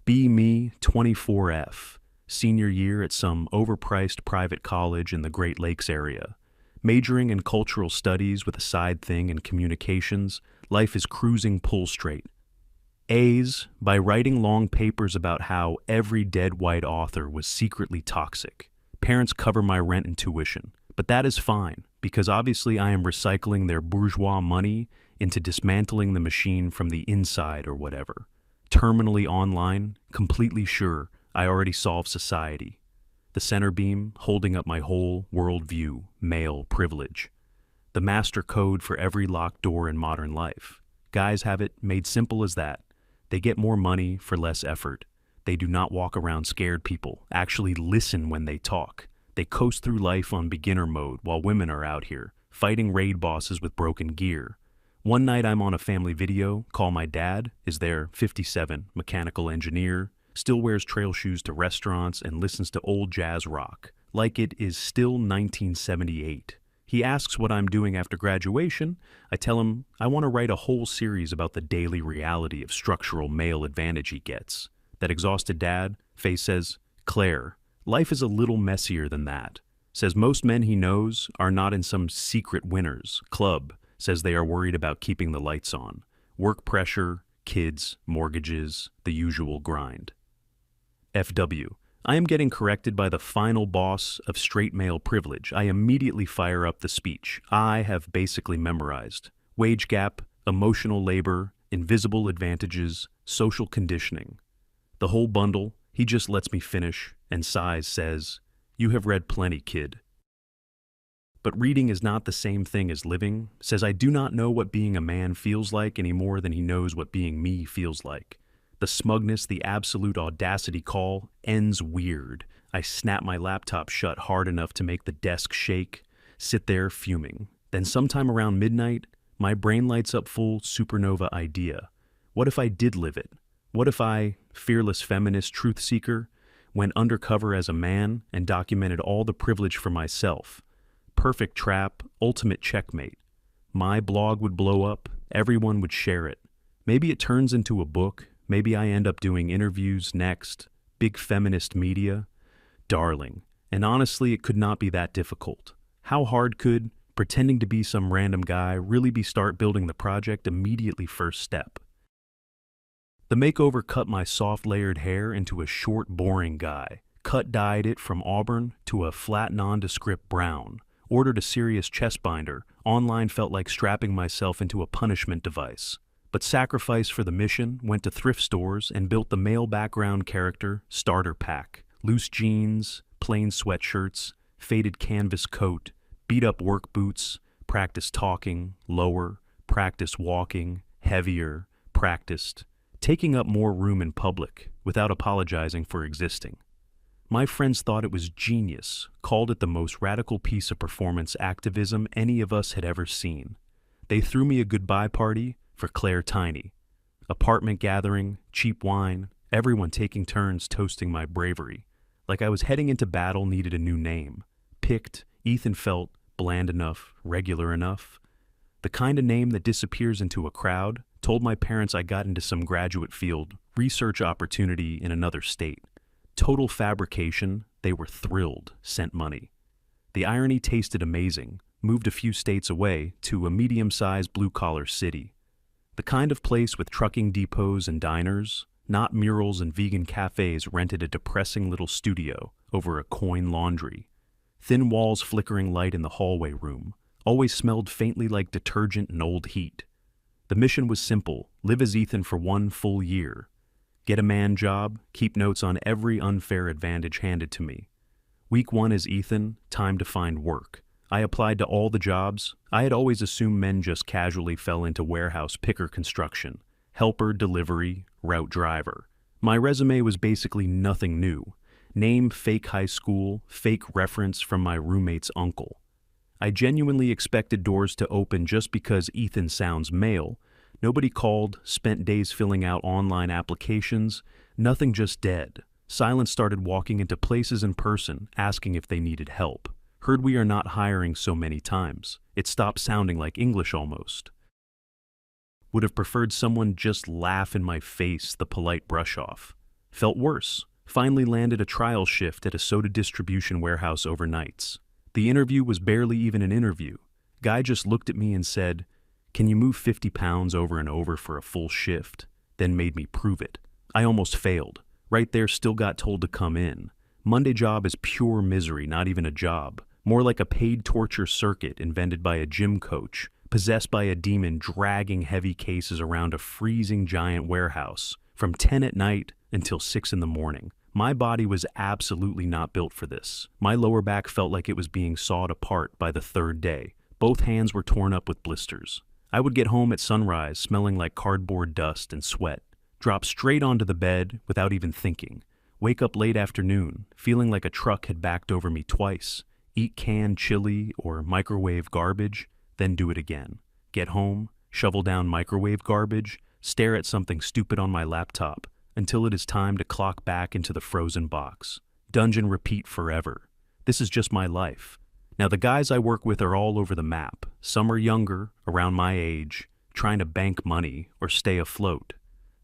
Be me, 24F, senior year at some overpriced private college in the Great Lakes area. Majoring in cultural studies with a side thing in communications, life is cruising pull straight. A's by writing long papers about how every dead white author was secretly toxic. Parents cover my rent and tuition, but that is fine, because obviously I am recycling their bourgeois money into dismantling the machine from the inside or whatever. Terminally online, completely sure I already solved society. The center beam holding up my whole worldview, male privilege. The master code for every locked door in modern life. Guys have it made simple as that. They get more money for less effort. They do not walk around scared people, actually listen when they talk. They coast through life on beginner mode while women are out here, fighting raid bosses with broken gear. One night I'm on a family video, call my dad, is there, 57, mechanical engineer, still wears trail shoes to restaurants and listens to old jazz rock, like it is still 1978. He asks what I'm doing after graduation. I tell him I want to write a whole series about the daily reality of structural male advantage he gets. That exhausted dad, face says, Claire, life is a little messier than that. Says most men he knows are not in some secret winners club. Says they are worried about keeping the lights on. Work pressure, kids, mortgages, the usual grind. FW. I am getting corrected by the final boss of straight male privilege. I immediately fire up the speech I have basically memorized. Wage gap, emotional labor, invisible advantages, social conditioning. The whole bundle. He just lets me finish and sighs, says, "You have read plenty, kid." But reading is not the same thing as living. Says I do not know what being a man feels like any more than he knows what being me feels like. The smugness, the absolute audacity call ends weird. I snap my laptop shut hard enough to make the desk shake, sit there fuming. Then sometime around midnight, my brain lights up full supernova idea. What if I did live it? What if I, fearless feminist truth seeker, went undercover as a man and documented all the privilege for myself? Perfect trap, ultimate checkmate. My blog would blow up, everyone would share it. Maybe it turns into a book. Maybe I end up doing interviews next, big feminist media. Darling, and honestly it could not be that difficult. How hard could pretending to be some random guy really be start building the project immediately first step? The makeover cut my soft layered hair into a short boring guy, dyed it from auburn to a flat nondescript brown, ordered a serious chest binder, online felt like strapping myself into a punishment device. But sacrifice for the mission, went to thrift stores and built the male background character starter pack. Loose jeans, plain sweatshirts, faded canvas coat, beat up work boots, practice talking, lower, practice walking, heavier, practiced, taking up more room in public without apologizing for existing. My friends thought it was genius, called it the most radical piece of performance activism any of us had ever seen. They threw me a goodbye party for Claire Tiny. Apartment gathering, cheap wine, everyone taking turns toasting my bravery. Like I was heading into battle needed a new name. Picked, Ethan felt bland enough, regular enough. The kind of name that disappears into a crowd. Told my parents I got into some graduate field, research opportunity in another state. Total fabrication, they were thrilled, sent money. The irony tasted amazing, moved a few states away to a medium-sized blue-collar city. The kind of place with trucking depots and diners, not murals and vegan cafes, rented a depressing little studio over a coin laundry. Thin walls flickering light in the hallway room, always smelled faintly like detergent and old heat. The mission was simple, live as Ethan for 1 full year. Get a man job, keep notes on every unfair advantage handed to me. Week 1 as Ethan, time to find work. I applied to all the jobs. I had always assumed men just casually fell into warehouse picker construction, helper, delivery, route driver. My resume was basically nothing new. Name fake high school, fake reference from my roommate's uncle. I genuinely expected doors to open just because Ethan sounds male. Nobody called, spent days filling out online applications, nothing, just dead. Silence started walking into places in person, asking if they needed help. Heard we are not hiring so many times. It stopped sounding like English almost. Would have preferred someone just laugh in my face, the polite brush off. Felt worse. Finally landed a trial shift at a soda distribution warehouse overnights. The interview was barely even an interview. Guy just looked at me and said, "Can you move 50 pounds over and over for a full shift?" Then made me prove it. I almost failed. Right there, still got told to come in. Monday job is pure misery, not even a job. More like a paid torture circuit invented by a gym coach, possessed by a demon dragging heavy cases around a freezing giant warehouse from 10 at night until 6 in the morning. My body was absolutely not built for this. My lower back felt like it was being sawed apart by the third day. Both hands were torn up with blisters. I would get home at sunrise smelling like cardboard dust and sweat, drop straight onto the bed without even thinking, wake up late afternoon feeling like a truck had backed over me twice, eat canned chili or microwave garbage, then do it again. Get home, shovel down microwave garbage, stare at something stupid on my laptop until it is time to clock back into the frozen box. Dungeon repeat forever. This is just my life. Now the guys I work with are all over the map. Some are younger, around my age, trying to bank money or stay afloat.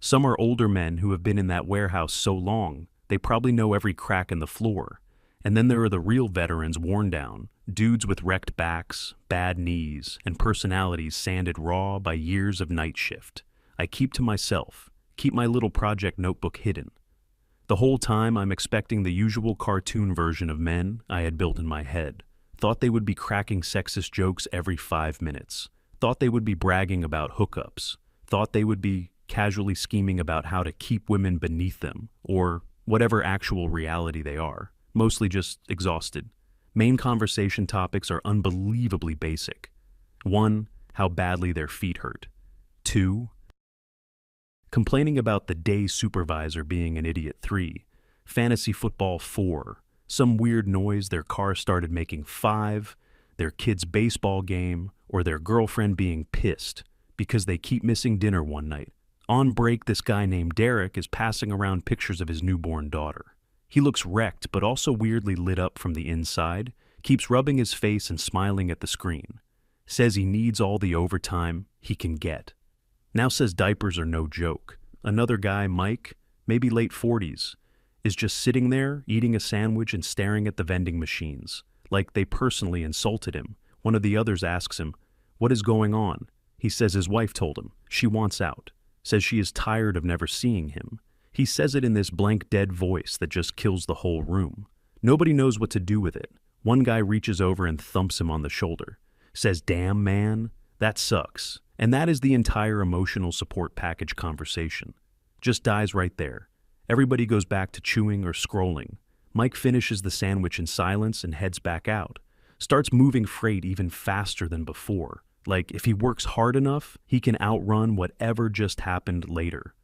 Some are older men who have been in that warehouse so long, they probably know every crack in the floor. And then there are the real veterans worn down, dudes with wrecked backs, bad knees, and personalities sanded raw by years of night shift. I keep to myself, keep my little project notebook hidden. The whole time I'm expecting the usual cartoon version of men I had built in my head. Thought they would be cracking sexist jokes every 5 minutes. Thought they would be bragging about hookups. Thought they would be casually scheming about how to keep women beneath them, or whatever actual reality they are. Mostly just exhausted. Main conversation topics are unbelievably basic. 1. How badly their feet hurt. 2. Complaining about the day supervisor being an idiot. 3. Fantasy football. 4. Some weird noise their car started making. 5. Their kid's baseball game, or their girlfriend being pissed because they keep missing dinner one night. On break, this guy named Derek is passing around pictures of his newborn daughter. He looks wrecked, but also weirdly lit up from the inside, keeps rubbing his face and smiling at the screen. Says he needs all the overtime he can get. Now says diapers are no joke. Another guy, Mike, maybe late 40s, is just sitting there, eating a sandwich and staring at the vending machines, like they personally insulted him. One of the others asks him, "What is going on?" He says his wife told him. She wants out. Says she is tired of never seeing him. He says it in this blank dead voice that just kills the whole room. Nobody knows what to do with it. One guy reaches over and thumps him on the shoulder. Says, "Damn, man, that sucks." And that is the entire emotional support package conversation. Just dies right there. Everybody goes back to chewing or scrolling. Mike finishes the sandwich in silence and heads back out. Starts moving freight even faster than before. Like, if he works hard enough, he can outrun whatever just happened later.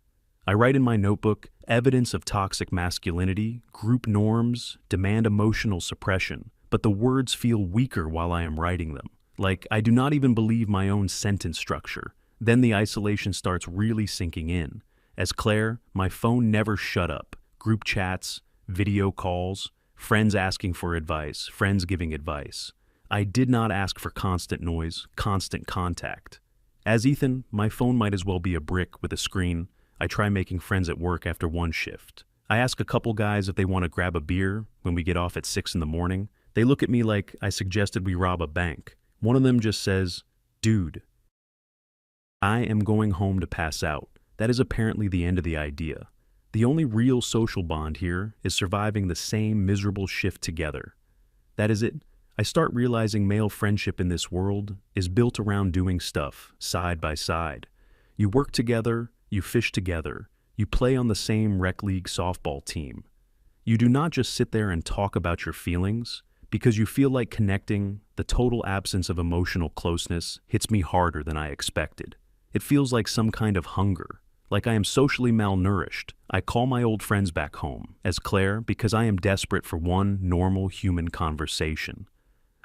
I write in my notebook, evidence of toxic masculinity, group norms, demand emotional suppression, but the words feel weaker while I am writing them. Like, I do not even believe my own sentence structure. Then the isolation starts really sinking in. As Claire, my phone never shut up. Group chats, video calls, friends asking for advice, friends giving advice. I did not ask for constant noise, constant contact. As Ethan, my phone might as well be a brick with a screen. I try making friends at work after one shift. I ask a couple guys if they want to grab a beer when we get off at 6 in the morning. They look at me like I suggested we rob a bank. One of them just says, "Dude, I am going home to pass out." That is apparently the end of the idea. The only real social bond here is surviving the same miserable shift together. That is it. I start realizing male friendship in this world is built around doing stuff side by side. You work together, you fish together, you play on the same rec league softball team. You do not just sit there and talk about your feelings. Because you feel like connecting, the total absence of emotional closeness hits me harder than I expected. It feels like some kind of hunger, like I am socially malnourished. I call my old friends back home, as Claire, because I am desperate for one normal human conversation.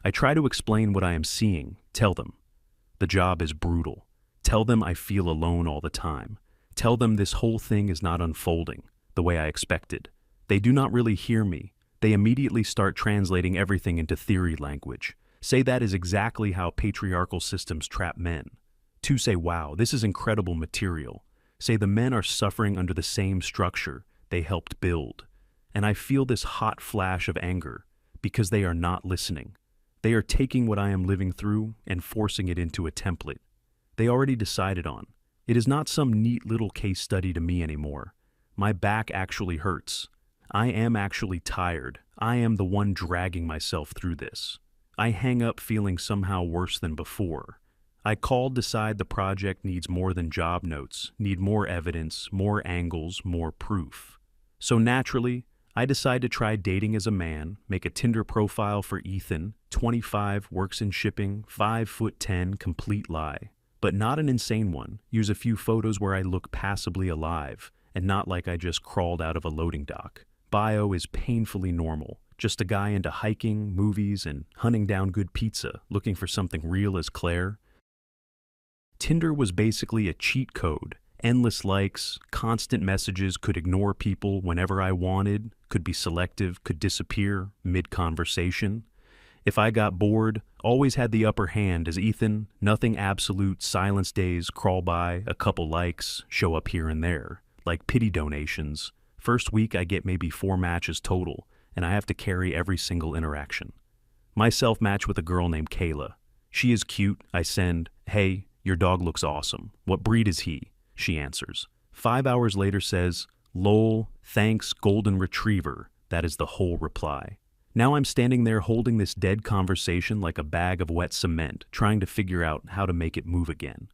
I try to explain what I am seeing, tell them. The job is brutal. Tell them I feel alone all the time. Tell them this whole thing is not unfolding the way I expected. They do not really hear me. They immediately start translating everything into theory language. Say that is exactly how patriarchal systems trap men. 2 say, "Wow, this is incredible material." Say the men are suffering under the same structure. they helped build. And I feel this hot flash of anger because they are not listening. They are taking what I am living through and forcing it into a template they already decided on. It is not some neat little case study to me anymore. My back actually hurts. I am actually tired. I am the one dragging myself through this. I hang up feeling somehow worse than before. I call, decide the project needs more than job notes, need more evidence, more angles, more proof. So naturally, I decide to try dating as a man, make a Tinder profile for Ethan, 25, works in shipping, 5'10", complete lie. But not an insane one. Use a few photos where I look passably alive, and not like I just crawled out of a loading dock. Bio is painfully normal. Just a guy into hiking, movies, and hunting down good pizza, looking for something real as Claire. Tinder was basically a cheat code. Endless likes, constant messages, could ignore people whenever I wanted, could be selective, could disappear mid-conversation. If I got bored, always had the upper hand as Ethan, nothing absolute, silence days, crawl by, a couple likes, show up here and there. Like pity donations. First week I get maybe 4 matches total, and I have to carry every single interaction. My self-match with a girl named Kayla. She is cute, I send, "Hey, your dog looks awesome. What breed is he?" She answers. 5 hours later says, "Lol, thanks, golden retriever." That is the whole reply. Now I'm standing there holding this dead conversation like a bag of wet cement, trying to figure out how to make it move again.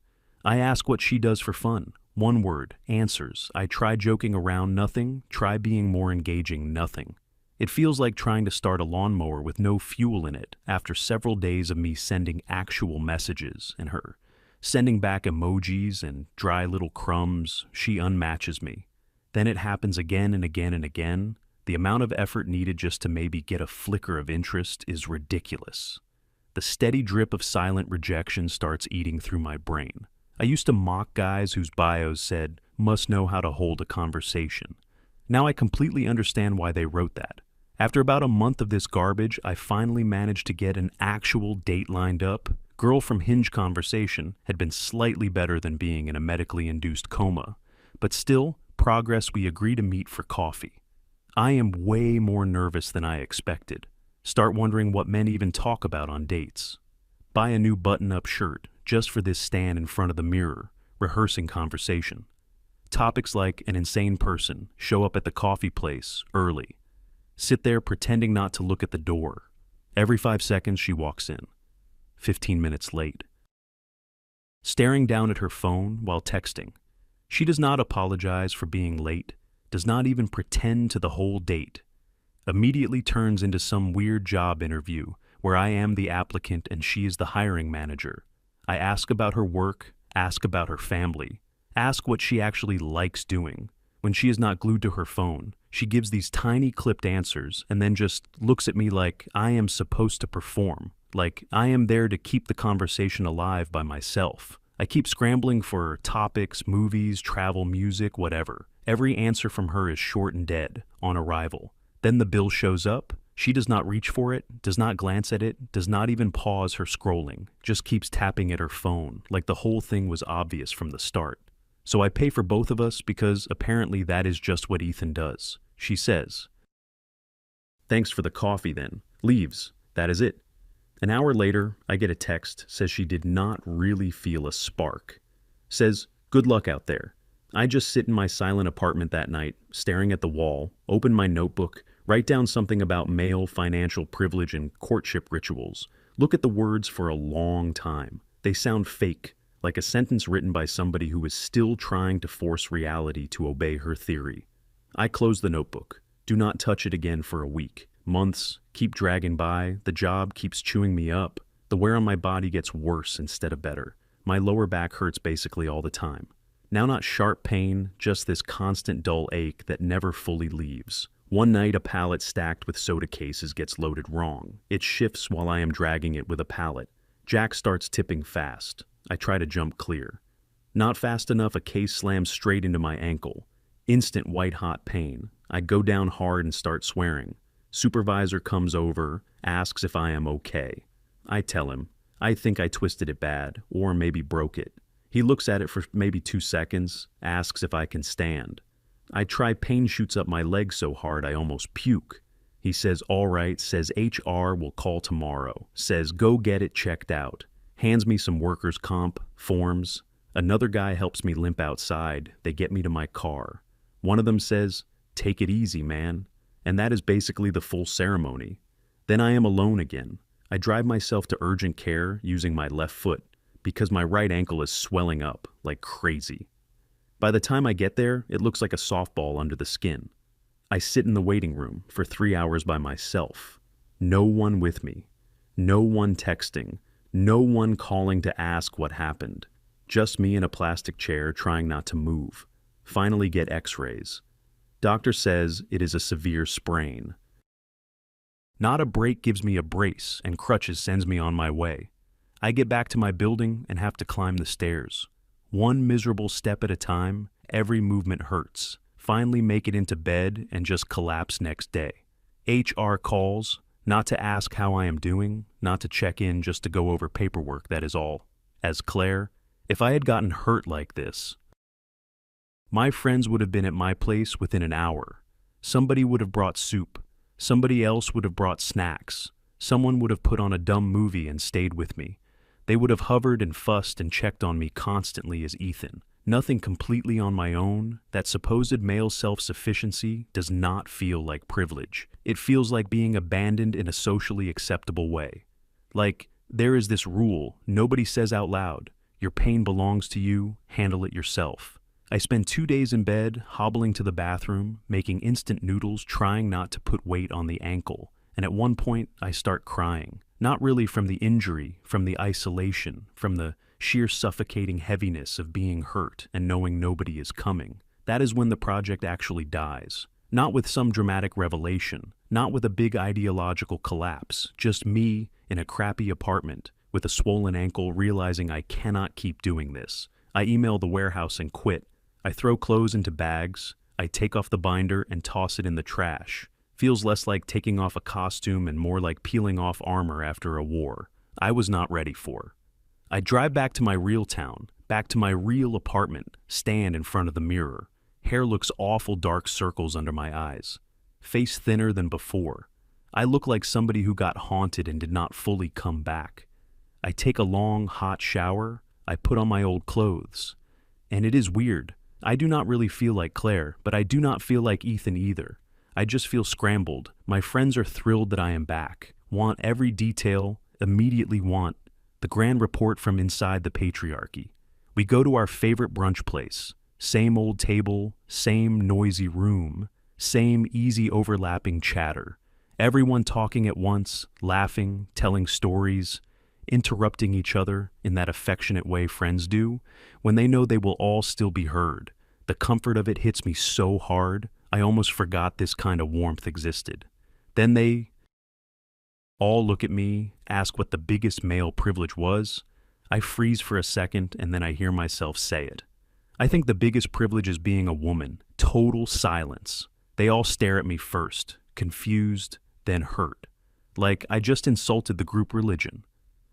I ask what she does for fun. One word, answers. I try joking around, nothing. Try being more engaging, nothing. It feels like trying to start a lawnmower with no fuel in it after several days of me sending actual messages and her sending back emojis and dry little crumbs. She unmatches me. Then it happens again and again and again. The amount of effort needed just to maybe get a flicker of interest is ridiculous. The steady drip of silent rejection starts eating through my brain. I used to mock guys whose bios said, "must know how to hold a conversation." Now I completely understand why they wrote that. After about a month of this garbage, I finally managed to get an actual date lined up. Girl from Hinge conversation had been slightly better than being in a medically induced coma. But still, progress. We agree to meet for coffee. I am way more nervous than I expected. Start wondering what men even talk about on dates. Buy a new button-up shirt just for this stand in front of the mirror, rehearsing conversation. Topics like an insane person, show up at the coffee place early. Sit there pretending not to look at the door. Every 5 seconds she walks in. 15 minutes late. Staring down at her phone while texting. She does not apologize for being late. Does not even pretend to the whole date. Immediately turns into some weird job interview where I am the applicant and she is the hiring manager. I ask about her work, ask about her family, ask what she actually likes doing. When she is not glued to her phone, she gives these tiny clipped answers and then just looks at me like I am supposed to perform, like I am there to keep the conversation alive by myself. I keep scrambling for topics, movies, travel, music, whatever. Every answer from her is short and dead, on arrival. Then the bill shows up. She does not reach for it, does not glance at it, does not even pause her scrolling, just keeps tapping at her phone, like the whole thing was obvious from the start. So I pay for both of us because apparently that is just what Ethan does. She says, "Thanks for the coffee then." Leaves. That is it. An hour later, I get a text, says she did not really feel a spark. Says, "Good luck out there." I just sit in my silent apartment that night, staring at the wall, open my notebook, write down something about male financial privilege and courtship rituals. Look at the words for a long time. They sound fake, like a sentence written by somebody who is still trying to force reality to obey her theory. I close the notebook. Do not touch it again for a week. Months keep dragging by. The job keeps chewing me up. The wear on my body gets worse instead of better. My lower back hurts basically all the time. Now not sharp pain, just this constant dull ache that never fully leaves. One night a pallet stacked with soda cases gets loaded wrong. It shifts while I am dragging it with a pallet. Jack starts tipping fast. I try to jump clear. Not fast enough, a case slams straight into my ankle. Instant white-hot pain. I go down hard and start swearing. Supervisor comes over, asks if I am okay. I tell him, I think I twisted it bad, or maybe broke it. He looks at it for maybe 2 seconds, asks if I can stand. I try, pain shoots up my leg so hard I almost puke. He says, all right, says HR will call tomorrow, says go get it checked out, hands me some workers' comp, forms. Another guy helps me limp outside. They get me to my car. One of them says, take it easy, man. And that is basically the full ceremony. Then I am alone again. I drive myself to urgent care using my left foot because my right ankle is swelling up like crazy. By the time I get there, it looks like a softball under the skin. I sit in the waiting room for 3 hours by myself. No one with me. No one texting. No one calling to ask what happened. Just me in a plastic chair trying not to move. Finally get x-rays. Doctor says it is a severe sprain. Not a break gives me a brace, and crutches sends me on my way. I get back to my building and have to climb the stairs. One miserable step at a time, every movement hurts. Finally make it into bed and just collapse next day. HR calls, not to ask how I am doing, not to check in, just to go over paperwork, that is all. As Claire, if I had gotten hurt like this, my friends would have been at my place within an hour. Somebody would have brought soup. Somebody else would have brought snacks. Someone would have put on a dumb movie and stayed with me. They would have hovered and fussed and checked on me constantly as Ethan. Nothing completely on my own. That supposed male self-sufficiency does not feel like privilege. It feels like being abandoned in a socially acceptable way. Like, there is this rule nobody says out loud. Your pain belongs to you, handle it yourself. I spend 2 days in bed, hobbling to the bathroom, making instant noodles, trying not to put weight on the ankle. And at one point, I start crying. Not really from the injury, from the isolation, from the sheer suffocating heaviness of being hurt and knowing nobody is coming. That is when the project actually dies. Not with some dramatic revelation, not with a big ideological collapse, just me in a crappy apartment with a swollen ankle realizing I cannot keep doing this. I email the warehouse and quit. I throw clothes into bags. I take off the binder and toss it in the trash. Feels less like taking off a costume and more like peeling off armor after a war I was not ready for. I drive back to my real town, back to my real apartment, stand in front of the mirror. Hair looks awful, dark circles under my eyes. Face thinner than before. I look like somebody who got haunted and did not fully come back. I take a long, hot shower. I put on my old clothes. And it is weird. I do not really feel like Claire, but I do not feel like Ethan either. I just feel scrambled. My friends are thrilled that I am back. Want every detail, immediately want the grand report from inside the patriarchy. We go to our favorite brunch place. Same old table, same noisy room, same easy overlapping chatter. Everyone talking at once, laughing, telling stories, interrupting each other in that affectionate way friends do when they know they will all still be heard. The comfort of it hits me so hard, I almost forgot this kind of warmth existed. Then they all look at me, ask what the biggest male privilege was. I freeze for a second and then I hear myself say it. I think the biggest privilege is being a woman. Total silence. They all stare at me first, confused, then hurt. Like I just insulted the group religion.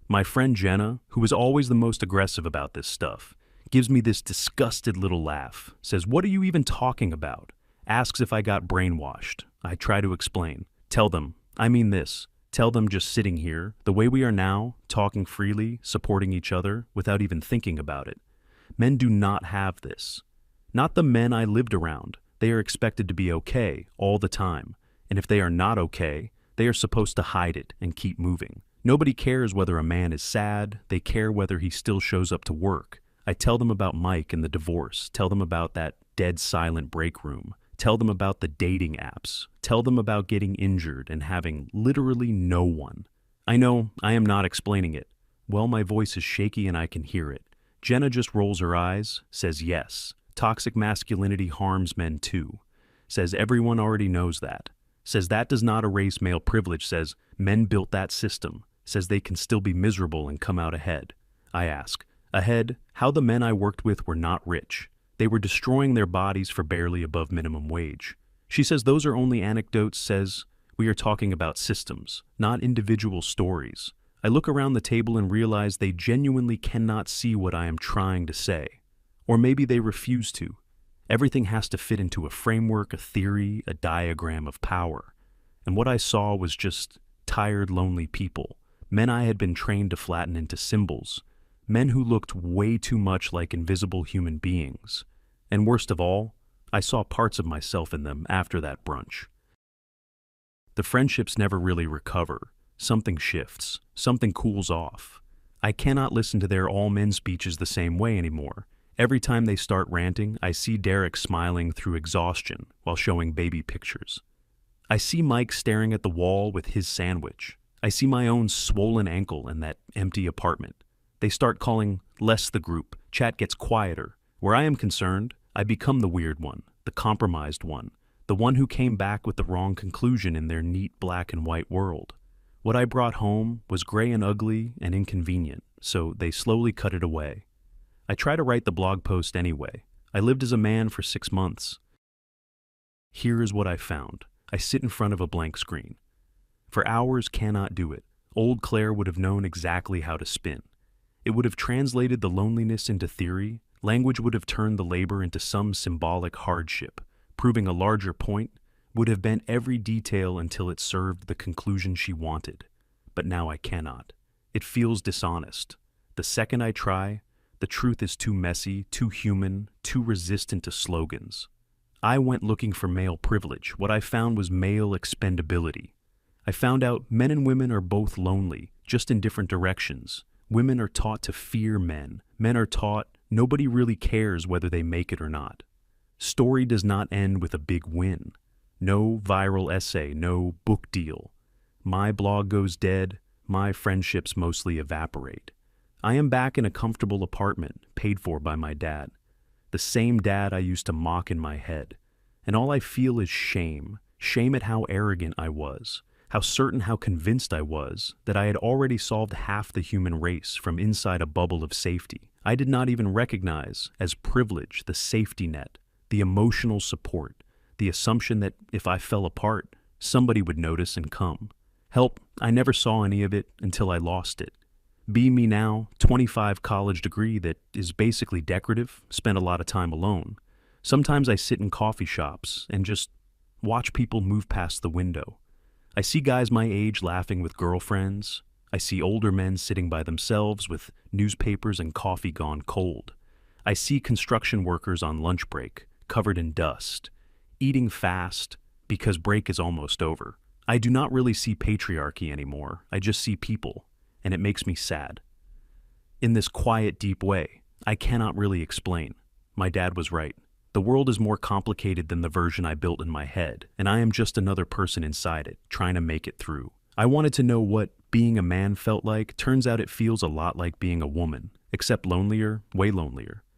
My friend Jenna, who is always the most aggressive about this stuff, gives me this disgusted little laugh, says, "What are you even talking about?" Asks if I got brainwashed. I try to explain. Tell them, I mean this. Tell them just sitting here, the way we are now, talking freely, supporting each other, without even thinking about it. Men do not have this. Not the men I lived around. They are expected to be okay all the time. And if they are not okay, they are supposed to hide it and keep moving. Nobody cares whether a man is sad. They care whether he still shows up to work. I tell them about Mike and the divorce. Tell them about that dead silent break room. Tell them about the dating apps. Tell them about getting injured and having literally no one. I know I am not explaining it. Well, my voice is shaky and I can hear it. Jenna just rolls her eyes, says yes. Toxic masculinity harms men too. Says everyone already knows that. Says that does not erase male privilege. Says men built that system. Says they can still be miserable and come out ahead. I ask, ahead, how the men I worked with were not rich. They were destroying their bodies for barely above minimum wage. She says those are only anecdotes. Says we are talking about systems, not individual stories. I look around the table and realize they genuinely cannot see what I am trying to say. Or maybe they refuse to. Everything has to fit into a framework, a theory, a diagram of power. And what I saw was just tired, lonely people, men I had been trained to flatten into symbols, men who looked way too much like invisible human beings. And worst of all, I saw parts of myself in them after that brunch. The friendships never really recover. Something shifts. Something cools off. I cannot listen to their all-men speeches the same way anymore. Every time they start ranting, I see Derek smiling through exhaustion while showing baby pictures. I see Mike staring at the wall with his sandwich. I see my own swollen ankle in that empty apartment. They start calling less the group. Chat gets quieter. Where I am concerned, I become the weird one, the compromised one, the one who came back with the wrong conclusion in their neat black and white world. What I brought home was gray and ugly and inconvenient, so they slowly cut it away. I try to write the blog post anyway. I lived as a man for 6 months. Here is what I found. I sit in front of a blank screen. For hours cannot do it. Old Claire would have known exactly how to spin. It would have translated the loneliness into theory. Language would have turned the labor into some symbolic hardship. Proving a larger point would have bent every detail until it served the conclusion she wanted. But now I cannot. It feels dishonest. The second I try, the truth is too messy, too human, too resistant to slogans. I went looking for male privilege. What I found was male expendability. I found out men and women are both lonely, just in different directions. Women are taught to fear men. Men are taught nobody really cares whether they make it or not. Story does not end with a big win. No viral essay, no book deal. My blog goes dead, my friendships mostly evaporate. I am back in a comfortable apartment, paid for by my dad. The same dad I used to mock in my head. And all I feel is shame. Shame at how arrogant I was. How certain, how convinced I was that I had already solved half the human race from inside a bubble of safety. I did not even recognize as privilege the safety net, the emotional support, the assumption that if I fell apart, somebody would notice and come. Help, I never saw any of it until I lost it. Be me now, 25 college degree that is basically decorative, spent a lot of time alone. Sometimes I sit in coffee shops and just watch people move past the window. I see guys my age laughing with girlfriends. I see older men sitting by themselves with newspapers and coffee gone cold. I see construction workers on lunch break, covered in dust, eating fast because break is almost over. I do not really see patriarchy anymore. I just see people, and it makes me sad. In this quiet, deep way, I cannot really explain. My dad was right. The world is more complicated than the version I built in my head, and I am just another person inside it, trying to make it through. I wanted to know what being a man felt like. Turns out it feels a lot like being a woman, except lonelier, way lonelier.